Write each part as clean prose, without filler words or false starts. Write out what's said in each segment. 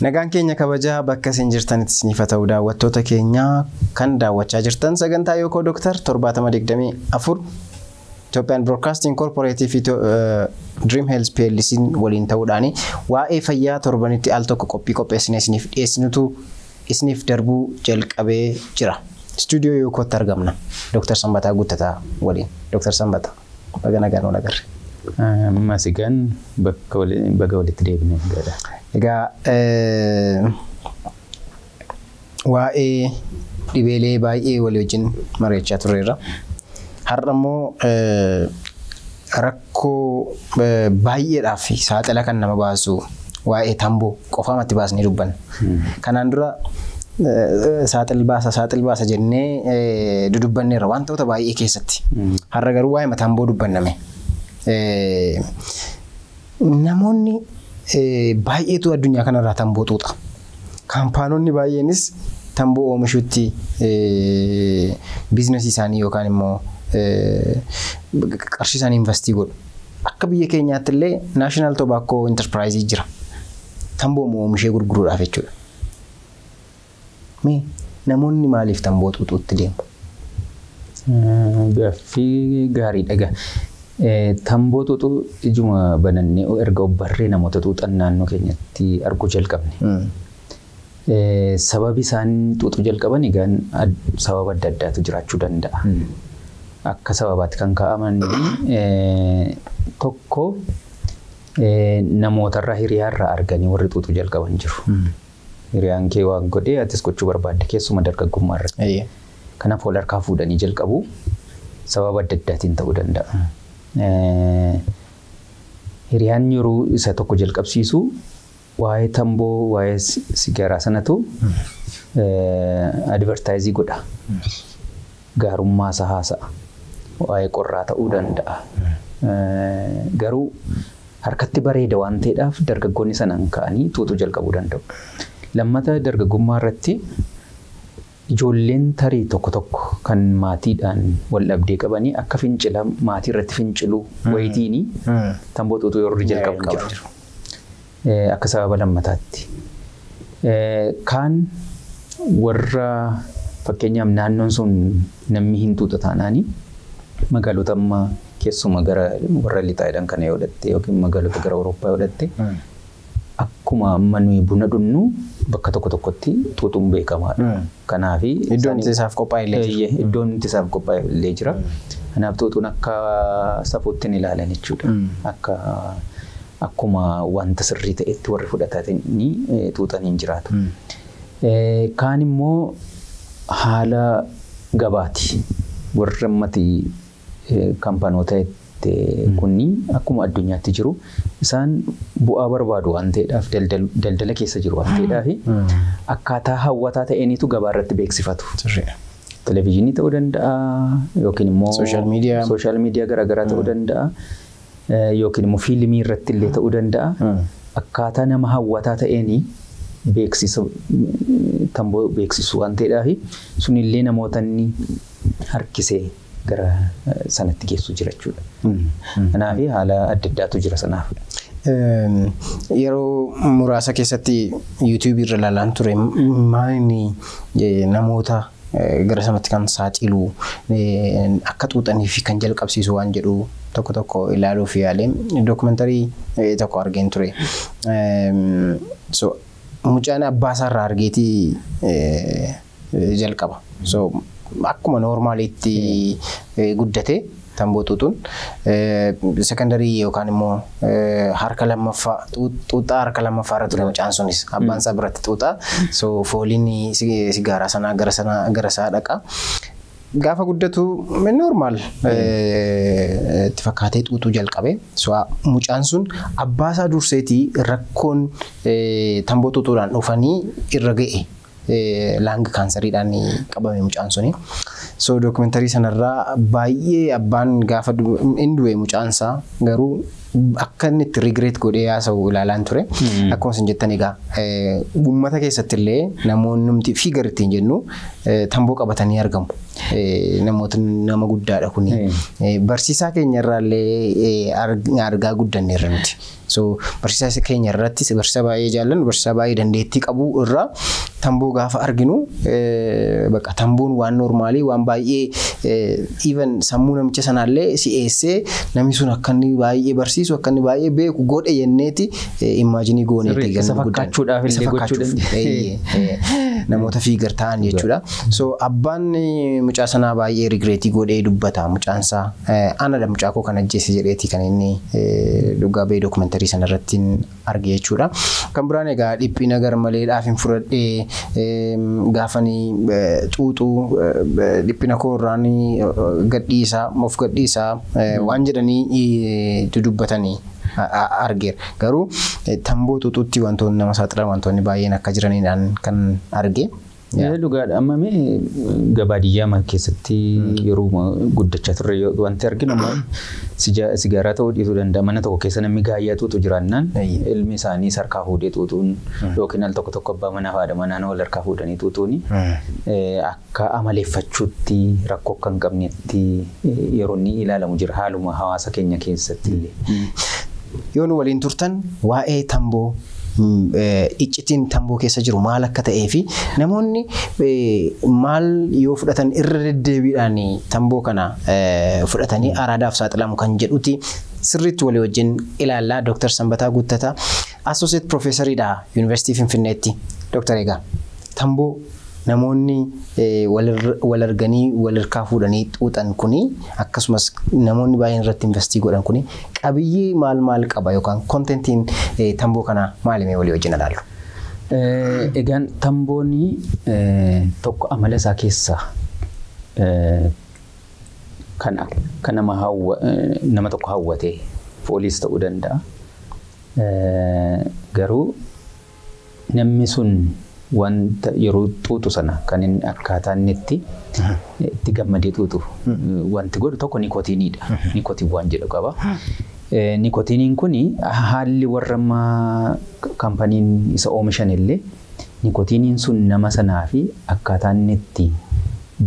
Nagaan keenya kabajaa bakka isin jirtanitti isiniif haa ta'u daawwattoota keenya kan daawwachaa jirtan sagantaa Yookoo Doktor 724 Ethiopian Broadcasting Corporation fi Dream Health PLC waliin ta'uudhaan waa'ee fayyaa torbanitti al tokko qopheessinee isiniif dhiyeessinutu isiniif darbuu jalqabee jira. Studio Yookootti argamna. Dr. Sanbataa Guuttataa waliin. Dr. Sanbataa baga nagaan wal agarre. Masigan bakka walitti deebinee gada. Egaa waa'ee dhibeelee baay'ee walii wajjin mari'achaa turreerra. Har'a immoo rakkoo baay'eedhaaf saaxila kan nama baasu waa'ee tamboo qofaamatti baasnee dubbanna. Kanaan dura saaxil baasa jennee dudubbanneerra wantoota baay'ee keessatti. Har'a garuu waa'ee tamboo dubbanname. Namoonni baay'eetu addunyaa kanarraa tamboo xuuxa. Kaampaanonni baay'eenis tamboo oomishuutti biizinasii isaanii yookaan immoo qarshii isaanii investii godhu. Akka biyya keenyaatti illee National Tobacco Enterprise jira. Tamboo oomishee gurguruudhaaf jechuudha. Namoonni maaliif tamboo xuuxuutti deemu? Gaaffii gaariidha. Tamboo xuuxuu ijuma banannee erga obbarree namoota xuuxan naannoo keenyatti arguu jalqabne. Sababi isaan xuuxuu jalqaban egaan sababa adda addaatu jiraachuu danda'a. Akka sababaatti kan kaa'aman tokko namootarraa hiriyaarraa arganii warri xuuxuu jalqaban jiru. Hiriyaan kee waan godhee atis gochuu barbaadde keessuma dargaggummaa irratti. Kanaaf wal harkaa fuudhanii jalqabu sababa adda addaatiin ta'uu danda'a. Hiriyaan yeroo isa tokko jalqabsiisu waa'ee tamboo waa'ee sigaaraa sanatu advertaayizii godha. Gaarummaa isaa haasa'a. Waa'ee qorraa ta'uu danda'a. Garuu harkatti bareeda waan ta'eedhaaf dargaggoonni sanaan ka'anii xuuxuu jalqabuu danda'u. Lammata dargaggummaa irratti ijoolleen tarii tokko tokko kan maatiidhaan wal dhabdee qabanii akka fincila maatii irratti finciluu wayitiini tamboo xuuxuu yeroo jalqaban jiru. Akka sababa lammataatti. Kaan warra fakkeenyaaf naannoon sun namni hin xuuxa taanaanii magaalota amma keessuma gara warra lixaadhaan kana yoo dhatte yookiin magaalota gara Awurooppaa yoo dhatte akkuma amma nuyi buna dhunnu bakka tokko tokkotti xuuxuun beekamaadha. Kanaaf iddoon isaaf qophaa'e jira. Kanaaf xuuxuun akka safuutti ni ilaalan jechuudha. Akkuma wanta sirrii ta'etti warri fudhatanii xuuxanii jiraatu. Kaan immoo haala gabaati. Warri ammatti kaampaanoota kunni akkuma addunyaatti jiru isaan bu'aa barbaadu waan ta'eedhaaf daldala keessa jiru waan ta'eedhaaf akkaataa hawwataa ta'eniitu gabaa irratti beeksifatu. Televezyiinii ta'uu danda'a yookiin immoo sooshaal miidiyaa garaagaraa ta'uu danda'a yookiin immoo fiilmii irratti illee ta'uu danda'a. Akkaataa nama hawwataa ta'eenii tamboo beeksisu waan ta'eedhaaf sunillee namootni harkisee gara sanatti geessu jira jechuudha. Kanaaf haala adda addaatu jira sanaaf. Yeroo muraasa keessatti YouTube irra ilaalaan ture maali namoota gara sanatti kan saaxilu akka xuuxanii fi kan jalqabsiisu waan jedhu tokko tokko ilaaluuf yaaleen dookumentarii tokko argeen ture. Mucaan abbaa isaarraa argeetii jalqaba. Akkuma normaalitti guddate tamboo xuuxuun sekondarii yookaan immoo harka lammaffaa xuuxaa harka lammaffaa irra ture mucaan sunis abbaan isaa biratti xuuxaa. Fooliin sigaaraa sanaa gara isaa dhaqa. Gaafa guddatu normaal itti fakkaatee xuuxuu jalqabe. Mucaan sun abbaa isaa durseetii rakkoon tamboo xuuxuudhaan dhufanii irra ga'e. Lung kansariidhaan qabame mucaan suni. Dookumentarii sanarraa baay'ee abbaan gaafa indu'e mucaan isaa garuu akka inni itti regret godhee haasa'u ilaalaan ture. Akkuma isin jettan egaa uummata keessatti illee namoonni fiigar ittiin jennu tamboo qabatanii argamu. Namoota nama guddaadha kuni. Barsiisaa keenya irraallee argaa guddanneerra nuti. So barsiisaa keenya irratti barsiisaa baay'ee jaallannu barsiisaa baay'ee dandeettii qabu irraa tamboo gaafa arginu bakka tamboon waan normaalii waan baay'ee even sammuu namicha sanaallee si'eessee namni sun akka inni baay'ee barsiisu akka inni baay'ee beeku godhe jenneeti imaajinii gooneeti ganna guddaan isa fakkachuudhaaf namoota fiigar ta'an jechuudha. So abbaan mucaa sanaa baay'ee rigreetii godhee dubbata mucaansaa anadha mucaa koo kan ajjeese jedheeti kan inni dhugaa ba'ee dookumentari sanarratti arge jechuudha. Kan biraan egaa dhiphina garmalee dhaafin fudhadhee gaafanii xuuxuu dhiphina koorraan gadhiisaa of gadhiisaa waan jedhanii dudubbatanii argeera. Garuu tamboo xuuxuutti wantoonni nama saaxilan wantoonni baay'een akka jiraniidhaan kan arge. Dhugaadha ammamee gabaadiyyaa keessatti yeroo guddachaa turre wanti arginu sigaaraa ta'uu dhiisuu danda'a. Mana tokko keessa namni gaayyaa xuuxu jiraannaan ilmi isaanii sarkaa fuudhee xuuxuun yookiin al tokko tokko abbaa manaa haadha manaa wal harkaa fuudhanii xuuxuun akka amaleeffachuutti rakkoo kan qabnetti yeroo inni ilaalamu jira haaluma hawaasa keenya keessatti illee. Yoo nu waliin turtan waa'ee tamboo iccitiin tamboo keessa jiru maal akka ta'ee fi namoonni maal yoo fudhatan irra deddeebiidhaan tamboo kana fudhatanii araadaaf saaxilamu kan jedhuti sirriitti walii wajjin ilaallaa. Dr. Sanbataa Guuttataa Associate Professoriidha Yuunivarsiitii Finfinneetti. Dr. Egaa tamboo namoonni wal arganii wal harkaa fuudhanii xuuxan kuni akkasumas namoonni baay'een irratti investii godhan kuni qabiyyee maal qaba yookaan kontentiin tamboo kana maalimee walii wajjin ilaallu. Egaan tambooni tokko amala isaa keessaa kan nama tokko hawwatee fooliis ta'uu danda'a. Garuu namni sun wanta yeroo xuuxu sana kan inni akkaataa inni itti gammadee xuuxu wanti godhu tokko nikootiiniidha. Nikootiin waan jedhu qaba. Nikootiiniin kuni haalli warra kaampaniin isa oomishan illee nikootiiniin sun nama sanaa fi akkaataa inni itti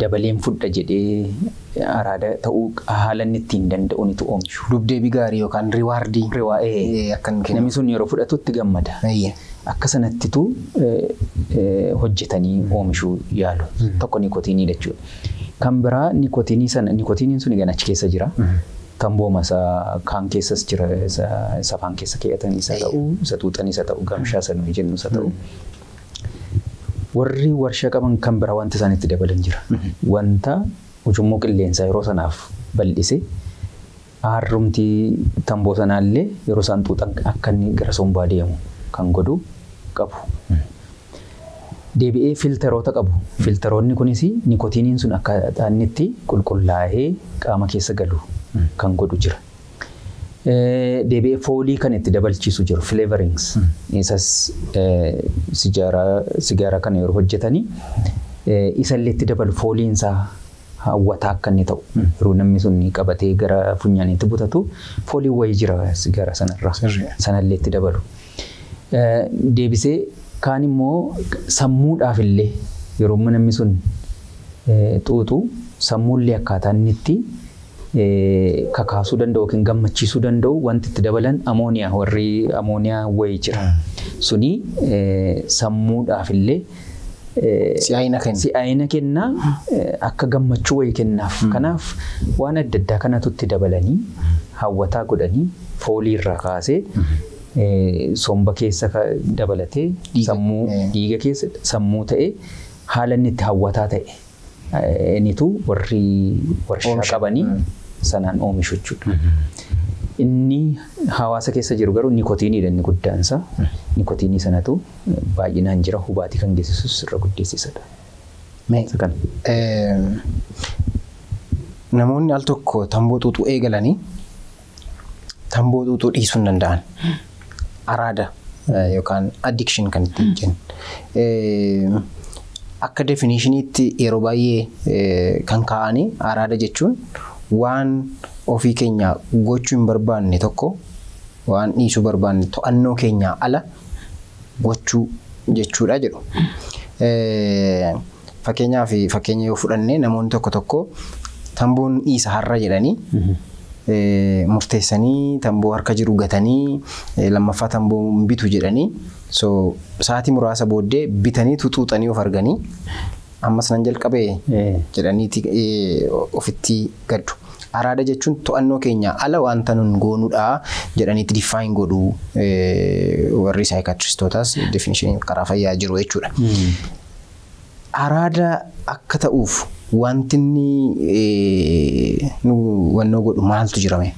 dabaleen fudha jedhee araada ta'uu haala inni ittiin danda'uun itti oomishu. Dubdeebii gaarii yookaan riwaardii. Namni sun yeroo fudhatutti gammada. Akka sanattitu hojjetanii oomishuu yaalu. Tokko nikootiinii jechuudha. Kan biraa nikootiiniin sun egaa achi keessa jira. Tamboo masa kaan keessas jira isa afaan keessa keeyatan isa ta'u isa xuuxan isa ta'u gamshaa sanuu jennu isa ta'u. Warri warshaa qaban kan biraa wanti isaan itti dabalan jira. Wanta ujummoo qilleensaa yeroo sanaaf bal'ise haarrumtii tamboo sanaallee yeroo isaan xuuxan akka inni gara sombaa deemu kan godhu qabu. Deebi'ee filteroota qabu. Filteroonni kunis nikootiiniin sun akka inni itti qulqullaa'ee qaama keessa galu kan godhu jira. Deebi'ee foolii kan itti dabalchiisu jiru flavorings. Isas sigaaraa kana yeroo hojjetanii isallee itti dabalu fooliinsaa hawwataa akka inni ta'u. Yeroo namni sun qabatee gara funyaaniitti butatu foolii wayii jira sigaaraa sanarraa. Sanallee itti dabalu. Deebisee kaan immoo sammuudhaaf illee yeroo namni sun xuuxu sammuullee akkaataa inni itti kakaasuu danda'u yookiin gammachiisuu danda'u wanti itti dabalan amooniyaa warri amooniyaa wayii jira. Suni sammuudhaaf illee si'aayina kennaa akka gammachuu wayii kennaaf. Kanaaf waan adda addaa kanatu itti dabalanii hawwataa godhanii foolii irraa kaasee somba keessa dabalatee sammuu dhiiga keessa sammuu ta'e haala inni itti hawwataa ta'e initu warri warshaa qabanii sanaan oomishu jechuudha. Inni hawaasa keessa jiru garuu nikootiiniidha inni guddaansa. Nikootiinii sanatu baay'inaan jira hubaatii kan geessisus irra guddeessisadha. Namoonni al tokko tamboo xuuxuu eegalanii tamboo xuuxuu dhiisuu hin danda'an. Araada yookaan addiction kan ittiin jennu. Akka definitioniitti yeroo baay'ee kan kaa'anii araada jechuun waan ofii keenya gochuu hin barbaanne tokko waan dhiisuu barbaanne to'annoo keenyaa ala gochuu jechuudha jedhu. Fakkeenya yoo fudhanne namoonni tokko tamboon dhiisa har'a jedhanii murteessanii tamboo harka jiru gatanii lammaffaa tamboo bitu jedhanii so sa'aatii muraasa booddee bitanii tutuutanii of arganii ammas nan jalqabee jedhaniiti ofitti gaddu. Araada jechuun to'annoo keenya ala wanta nun goonuudha jedhaniiti define godhu warri saayikaatiristootaas definition karaa fayyaa jiru jechuudha. Araada akka ta'uuf wanti nu wannoo godhu maaltu jirame?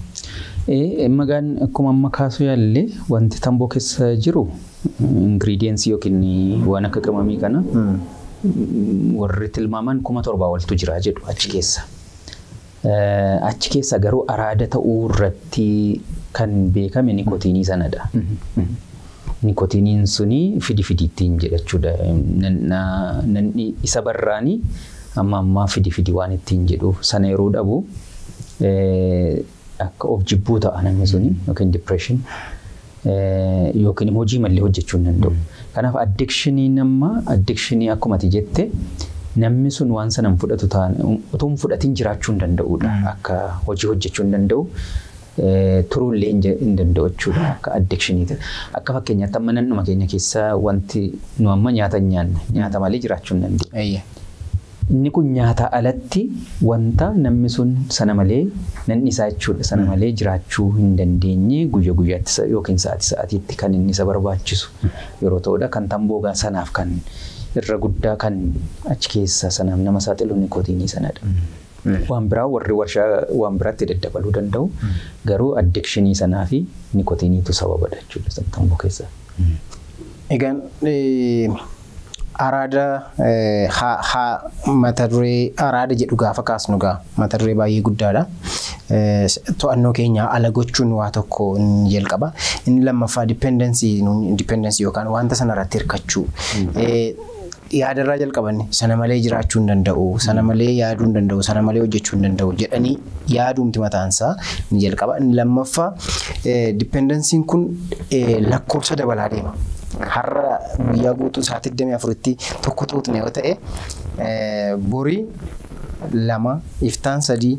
Magaan akkuma amma kaasuu yaalle wanti tamboo keessa jiru ingredients yookiin waan akka qamamii kana warri tilmaaman 7,000 waltu jira jedhu achi keessa. Achi keessa garuu araada ta'uu irratti kan beekame nikootiinii sanadha. Nikootiiniin suni fidi-fidittiin jedhachuudha. Isa barraanii amma fidi waan ittiin jedhu sana yeroo dhabu akka of jibbuu ta'a namni suni yookiin depression yookiin hojii malee hojjechuu hin danda'u. Kanaaf addictionii akkuma ati jette namni sun waan sanan fudhatu ta'an utuu hin fudhatin jiraachuu hin danda'udha. Akka hojii hojjechuu hin danda'u turuullee hin danda'u jechuudha akka addictionii. Akka fakkeenyaatti amma naannuma keenya keessa wanti nu amma nyaata malee jiraachuu hin dandeenye. Inni kun nyaata alatti wanta namni sun sana malee nan isaa jechuudha. Sana malee jiraachuu hin dandeenye guyyaatti yookiin sa'aatiitti kan inni isa barbaachisu yeroo ta'udha. Kan tamboogaa sanaaf kan irra guddaa kan achi keessa sanaaf nama saaxilu nikootiinii sanadha. Waan biraa warri warshaa waan biraatti daddabaluu danda'u garuu addictionii sanaa fi nikootiiniitu sababadha jechuudha tamboo keessa. Egaan araada mata duree araada jedhu gaafa kaasnu mata duree baay'ee guddaadha. To'annoo keenya ala gochuun waa tokko inni jalqaba. Inni lammaffaa dependency yookaan wanta sanarratti hirkachuu. Yaadarraa jalqabanne sana malee jiraachuu hin danda'u, sana malee yaaduu hin danda'u, sana malee hojjechuu hin danda'u jedhanii yaaduumti mataansaa ni jalqaba. Inni lammaffaa dependency'n kun lakkoofsa dabalaa deema. Har'a guyyaa guutuu sa'aatii 24tti tokko tuutne yoo ta'e borii 2 iftaan 3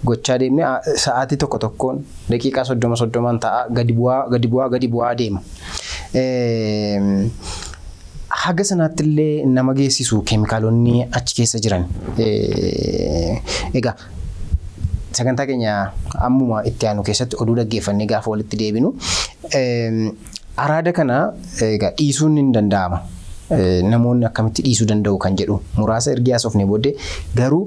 gochaa deemne sa'aatii tokkoon daqiiqaa 30 ta'a gadi bu'aa deema. Haga sanaatti illee nama geessisu keemikaalonni achi keessa jiran. Egaa sagantaa keenya ammuma itti aanu keessatti oduu dhaggeeffannee gaafa walitti deebinu araada kana egaa dhiisuun hin danda'ama. Namoonni akkamitti dhiisuu danda'u kan jedhu muraasa ergi haasofne booddee garuu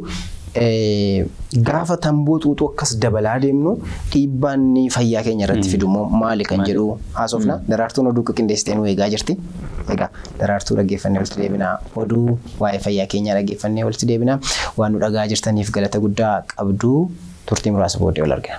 gaafa tamboo xuuxuu akkas dabalaa deemnu dhiibbaan fayyaa keenya irratti fidu maali kan jedhu haasofna. Daraartuun oduu qindeessitee nu eegaa jirti. Egaa daraartuu dhaggeeffannee walitti deebinaa. Oduu waa'ee fayyaa keenyaa dhaggeeffannee walitti deebinaa. Waan nu dhagaa jirtaniif galata guddaa qabdu. Turtii muraasa booddee wal argina.